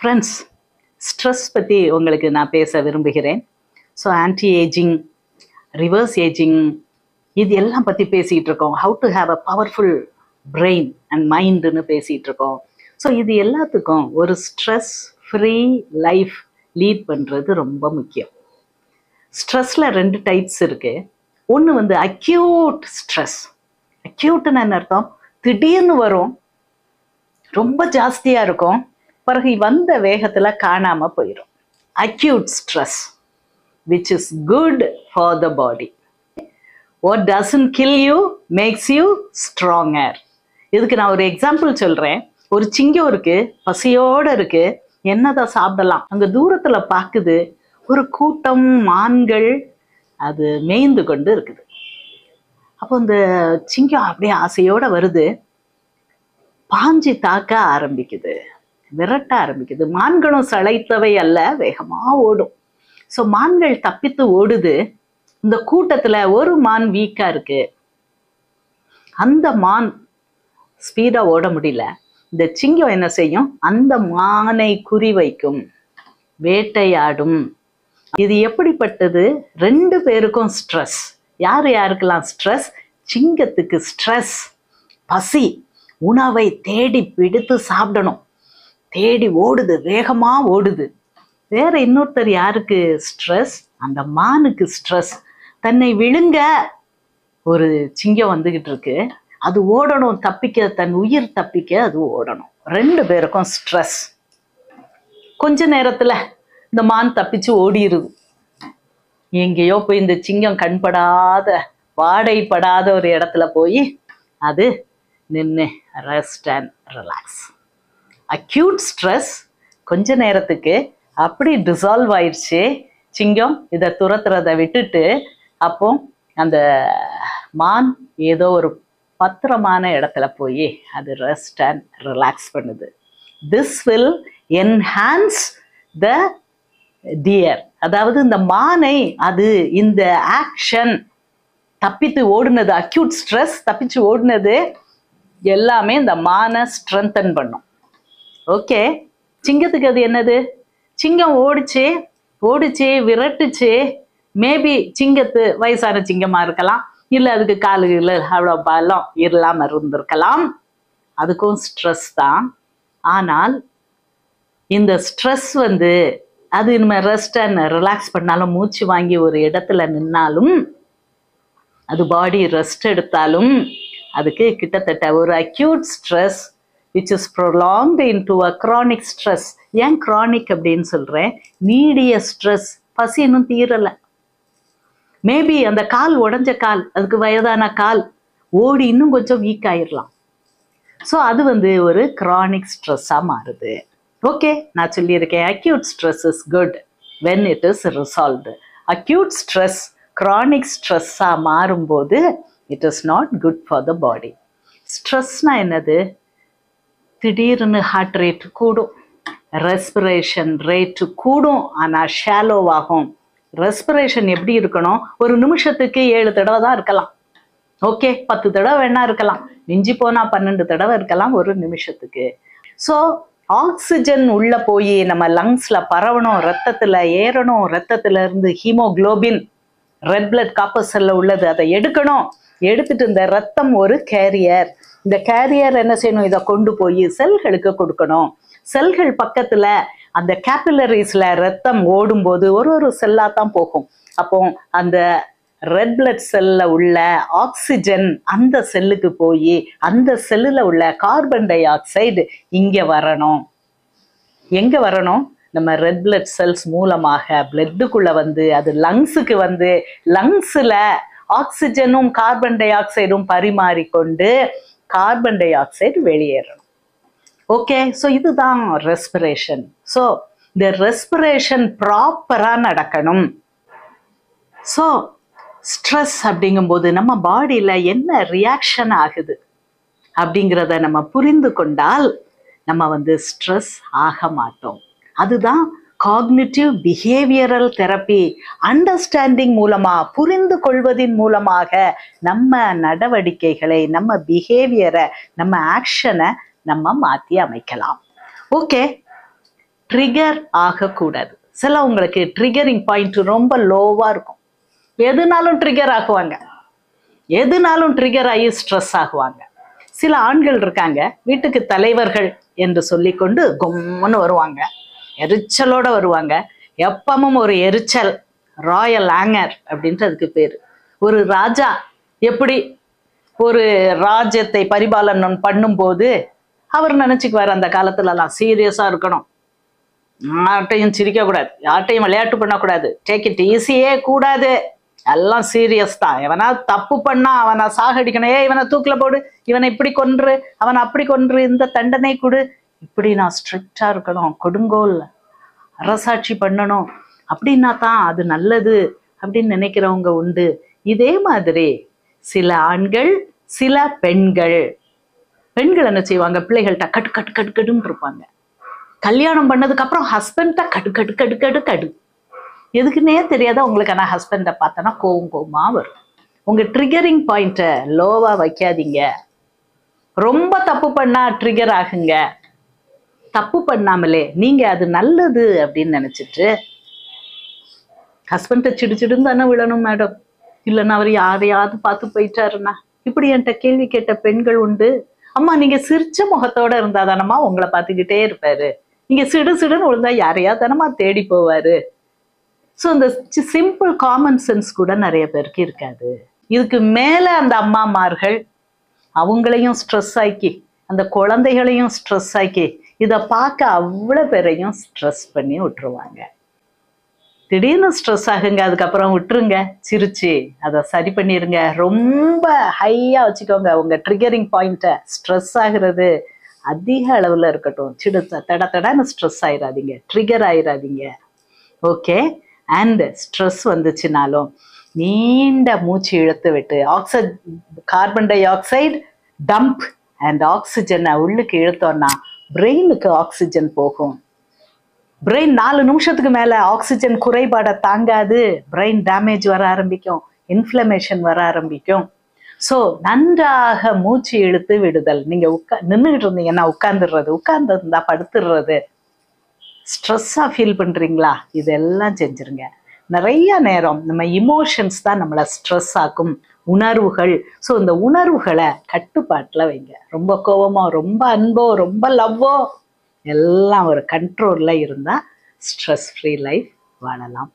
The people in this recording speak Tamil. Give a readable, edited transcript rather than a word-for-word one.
ஃப்ரெண்ட்ஸ், ஸ்ட்ரெஸ் பற்றி உங்களுக்கு நான் பேச விரும்புகிறேன். So anti ageing, reverse ageing, இது எல்லாம் பற்றி பேசிகிட்டு இருக்கோம். How to have a powerful brain and மைண்டுன்னு பேசிகிட்டு இருக்கோம். ஸோ இது எல்லாத்துக்கும் ஒரு ஸ்ட்ரெஸ் ஃப்ரீ லைஃப் லீட் பண்ணுறது ரொம்ப முக்கியம். ஸ்ட்ரெஸ்ஸில் 2 டைப்ஸ் இருக்குது. ஒன்று வந்து அக்யூட் ஸ்ட்ரெஸ். அக்யூட்னு என்ன அர்த்தம்? திடீர்னு வரும், ரொம்ப ஜாஸ்தியாக இருக்கும், பிறகு வந்த வேகத்தில் காணாமல் போயிடும். Acute stress which is good for the body. What doesn't kill you makes you stronger. இதுக்கு நான் ஒரு எக்ஸாம்பிள் சொல்கிறேன். ஒரு சிங்கம் இருக்கு, பசியோடு இருக்கு, என்னதான் சாப்பிடலாம். அங்கே தூரத்தில் பார்க்குது ஒரு கூட்டம் மான்கள் அது மேய்ந்து கொண்டு இருக்குது. அப்போ இந்த சிங்கம் அப்படியே ஆசையோடு வருது, பாஞ்சி தாக்க ஆரம்பிக்குது, விரட்ட ஆரம்பிக்குது. மான்களும் சளைத்தவை அல்ல, வேகமாக ஓடும். ஸோ மான்கள் தப்பித்து ஓடுது. இந்த கூட்டத்தில் ஒரு மான் வீக்காக இருக்கு, அந்த மான் ஸ்பீடாக ஓட முடியல. இந்த சிங்கம் என்ன செய்யும்? அந்த மானை குறிவைக்கும், வேட்டையாடும். இது எப்படிப்பட்டது? 2 பேருக்கும் ஸ்ட்ரெஸ். யார் யாருக்கெல்லாம் ஸ்ட்ரெஸ்? சிங்கத்துக்கு ஸ்ட்ரெஸ், பசி, உணவை தேடி பிடித்து சாப்பிடணும், தேடி ஓடுது, வேகமாக ஓடுது. வேற இன்னொருத்தர் யாருக்கு ஸ்ட்ரெஸ்? அந்த மானுக்கு ஸ்ட்ரெஸ். தன்னை விழுங்க ஒரு சிங்கம் வந்துகிட்டு இருக்கு, அது ஓடணும், தப்பிக்க, தன் உயிர் தப்பிக்க அது ஓடணும். 2 பேருக்கும் ஸ்ட்ரெஸ். கொஞ்ச நேரத்துல இந்த மான் தப்பிச்சு ஓடிடுது. எங்கேயோ போய் இந்த சிங்கம் கண்படாத, வாடைப்படாத ஒரு இடத்துல போய் அது நின்று rest and relax. Acute stress கொஞ்ச நேரத்துக்கு அப்படி டிசால்வ் ஆயிடுச்சு. சிங்கம் இதை துரத்துறதை விட்டுட்டு அப்போ அந்த மான் ஏதோ ஒரு பத்திரமான இடத்துல போய் அது ரெஸ்ட் அண்ட் ரிலாக்ஸ் பண்ணுது. This will enhance the dear. அதாவது இந்த மானை அது இந்த ஆக்ஷன், தப்பித்து ஓடுனது, அக்யூட் ஸ்ட்ரெஸ், தப்பிச்சு ஓடுனது எல்லாமே இந்த மானை ஸ்ட்ரென்தன் பண்ணும். ஓகே, சிங்கத்துக்கு அது என்னது? சிங்கம் ஓடிச்சு, விரட்டுச்சு. மேபி சிங்கத்து வயசான சிங்கமா இருக்கலாம், இல்லை அதுக்கு காலுகள் அவ்வளோ பலம் இல்லாமல் இருந்திருக்கலாம், அதுக்கும் ஸ்ட்ரெஸ் தான். ஆனால் இந்த ஸ்ட்ரெஸ் வந்து அது நம்ம ரெஸ்ட் அண்ட் ரிலாக்ஸ் பண்ணாலும், மூச்சு வாங்கி ஒரு இடத்துல நின்னாலும், அது பாடி ரெஸ்ட் எடுத்தாலும், அதுக்கு கிட்டத்தட்ட ஒரு acute stress which is prolonged into a chronic stress. ஏன் chronic அப்படின்னு சொல்கிறேன்? நீடிய ஸ்ட்ரெஸ். பசி இன்னும் தீரலை. மேபி அந்த கால் உடஞ்ச கால், அதுக்கு வயதான கால், ஓடி இன்னும் கொஞ்சம் வீக் ஆயிடலாம். ஸோ அது வந்து ஒரு chronic ஸ்ட்ரெஸ்ஸாக மாறுது. ஓகே, நான் சொல்லியிருக்கேன், acute stress is good when it is resolved. Acute stress chronic ஸ்ட்ரெஸ்ஸாக மாறும்போது it is not good for the body. ஸ்ட்ரெஸ்னா என்னது? திடீர்னு ஹார்ட் ரேட் கூடும், ரெஸ்பிரேஷன் ரேட்டு கூடும், ஆனால் ஷாலோவாகும். ரெஸ்பிரேஷன் எப்படி இருக்கணும்? ஒரு நிமிஷத்துக்கு 7 தடவை தான் இருக்கலாம். ஓகே, 10 தடவை வேணா இருக்கலாம், மிஞ்சி போனால் 12 தடவை இருக்கலாம் ஒரு நிமிஷத்துக்கு. ஸோ ஆக்சிஜன் உள்ளே போய் நம்ம லங்ஸில் பரவணும், ரத்தத்தில் ஏறணும், ரத்தத்துல இருந்து ஹீமோக்ளோபின், ரெட் பிளட் காப்பர் செல்ல உள்ளது, அதை எடுக்கணும். எடுத்துட்டு இந்த ரத்தம் ஒரு கேரியர், இந்த கேரியர் என்ன செய்யணும்? இதை கொண்டு போய் செல்களுக்கு கொடுக்கணும். செல்கள் பக்கத்துல அந்த கேபிலரிஸ்ல ரத்தம் ஓடும்போது ஒரு செல்லா தான் போகும். அப்போ அந்த ரெட் பிளட் செல்ல உள்ள ஆக்சிஜன் அந்த செல்லுக்கு போய் அந்த செல்லுல உள்ள கார்பன் டை ஆக்சைடு இங்க வரணும். எங்க வரணும்? நம்ம ரெட் பிளட் செல்ஸ் மூலமாக பிளட்டுக்குள்ள வந்து அது லங்ஸுக்கு வந்து, லங்ஸ்ல ஆக்சிஜனும் கார்பன் டை ஆக்சைடும் பரிமாறிக்கொண்டு கார்பன் டை ஆக்சைடு வெளியேறணும். ஓகே, ஸோ இதுதான் ரெஸ்பிரேஷன். ஸோ இந்த ரெஸ்பிரேஷன் ப்ராப்பராக நடக்கணும். ஸோ ஸ்ட்ரெஸ் அப்படிங்கும்போது நம்ம பாடியில் என்ன ரியாக்ஷன் ஆகுது அப்படிங்கிறத நம்ம புரிந்து கொண்டால் நம்ம வந்து ஸ்ட்ரெஸ் ஆக மாட்டோம். அதுதான் காக்னிட்டிவ் பிஹேவியரல் தெரப்பி. அண்டர்ஸ்டாண்டிங் மூலமாக, புரிந்து கொள்வதின் மூலமாக நம்ம நடவடிக்கைகளை, நம்ம பிஹேவியரை, நம்ம ஆக்ஷனை நம்ம மாற்றி அமைக்கலாம். ஓகே, ட்ரிகர் ஆகக்கூடாது. சிலவங்களுக்கு ட்ரிகரிங் பாயிண்ட் ரொம்ப லோவா இருக்கும். எதுனாலும் ட்ரிகர் ஆகுவாங்க, எதுனாலும் ட்ரிகர் ஆகி ஸ்ட்ரெஸ் ஆகுவாங்க. சில ஆண்கள் இருக்காங்க, வீட்டுக்கு தலைவர்கள் என்று சொல்லிக்கொண்டு கொம்முன்னு வருவாங்க, எரிச்சலோட வருவாங்க. எப்பவும் ஒரு எரிச்சல், ராயல் ஆங்கர் அப்படின்ட்டு அதுக்கு பேரு. ஒரு ராஜா எப்படி ஒரு ராஜ்யத்தை பரிபாலனம் பண்ணும்போது அவர் நினைச்சுக்குவார், அந்த காலத்துல எல்லாம் சீரியஸா இருக்கணும், யார்ட்டையும் சிரிக்க கூடாது, யார்ட்டையும் விளையாட்டு பண்ணக்கூடாது, டேக் இட் ஈஸியே கூடாது, எல்லாம் சீரியஸ் தான். எவனா தப்பு பண்ணா அவனை சாகடிக்கணும், இவனை தூக்கில போடு, இவனை இப்படி கொன்று, அவனை அப்படி கொன்று, இந்த தண்டனை கொடு, இப்படி நான் ஸ்ட்ரிக்டா இருக்கணும், கொடுங்கோல் அரசாட்சி பண்ணணும், அப்படின்னா தான் அது நல்லது அப்படின்னு நினைக்கிறவங்க உண்டு. இதே மாதிரி சில ஆண்கள், சில பெண்கள் என்ன செய்வாங்க, பிள்ளைகள்கிட்ட கடு கடு கடு கடுன்னு இருப்பாங்க. கல்யாணம் பண்ணதுக்கு அப்புறம் ஹஸ்பண்ட கடு கடு கடு கடு கடு, எதுக்குன்னே தெரியாத உங்களுக்கு. ஆனால் ஹஸ்பண்டை பார்த்தோன்னா கோவமா வரும். உங்க ட்ரிகரிங் பாயிண்ட்டை லோவா வைக்காதீங்க. ரொம்ப தப்பு பண்ணா ட்ரிகர் ஆகுங்க. தப்பு பண்ணாமலே நீங்க அது நல்லது அப்படின்னு நினைச்சிட்டு, ஹஸ்பண்ட சிடுச்சிடுன்னு தானே விழணும் மேடம், இல்லைன்னா அவர் யாரையாவது பார்த்து போயிட்டாருன்னா, இப்படி என்கிட்ட கேள்வி கேட்ட பெண்கள் உண்டு. அம்மா நீங்க சிரிச்ச முகத்தோட இருந்தா தானம்மா உங்களை பார்த்துக்கிட்டே இருப்பாரு, நீங்க சிடு சிடுன்னு விழுந்தா யாரையா தானம்மா தேடி போவாரு. ஸோ இந்த சிம்பிள் காமன் சென்ஸ் கூட நிறைய பேருக்கு இருக்காது. இதுக்கு மேல அந்த அம்மாமார்கள் அவங்களையும் ஸ்ட்ரெஸ் ஆக்கி, அந்த குழந்தைகளையும் ஸ்ட்ரெஸ் ஆக்கி, இதை பார்க்க அவ்வளோ பேரையும் ஸ்ட்ரெஸ் பண்ணி விட்டுருவாங்க. திடீர்னு ஸ்ட்ரெஸ் ஆகுங்க, அதுக்கப்புறம் விட்டுருங்க, சிரிச்சு அதை சரி பண்ணிருங்க. ரொம்ப ஹையா வச்சுக்கோங்க உங்க ட்ரிகரிங் பாயிண்ட்டை. ஸ்ட்ரெஸ் ஆகுறது அதிக அளவுல இருக்கட்டும், தட தடன்னு ஸ்ட்ரெஸ் ஆயிடாதீங்க, ட்ரிகர் ஆயிடாதீங்க. ஓகே. அண்ட் ஸ்ட்ரெஸ் வந்துச்சுனாலும் நீண்ட மூச்சு இழுத்து விட்டு, carbon dioxide dump and ஆக்சிஜனை உள்ளுக்கு இழுத்தோம்னா பிரெயினுக்கு ஆக்சிஜன் போகும். பிரெயின் 4 நிமிஷத்துக்கு மேல ஆக்சிஜன் குறைபாடை தாங்காது, பிரெயின் டேமேஜ் வர ஆரம்பிக்கும், இன்ஃப்ளமேஷன் வர ஆரம்பிக்கும். ஸோ நன்றாக மூச்சு இழுத்து விடுதல். நீங்க நின்றுகிட்டு இருந்தீங்கன்னா உட்கார்ந்துடுறது, உட்கார்ந்து இருந்தா படுத்துடுறது. ஸ்ட்ரெஸ்ஸா ஃபீல் பண்றீங்களா, இதெல்லாம் செஞ்சிருங்க. நிறைய நேரம் நம்ம இமோஷன்ஸ் தான் நம்மளை ஸ்ட்ரெஸ் ஆக்கும், உணர்வுகள். ஸோ இந்த உணர்வுகளை கட்டுப்பாட்டில் வைங்க. ரொம்ப கோபமோ, ரொம்ப அன்போ, ரொம்ப லவ்வோ எல்லாம் ஒரு கண்ட்ரோல்ல இருந்தா ஸ்ட்ரெஸ் ஃப்ரீ லைஃப் வாழலாம்.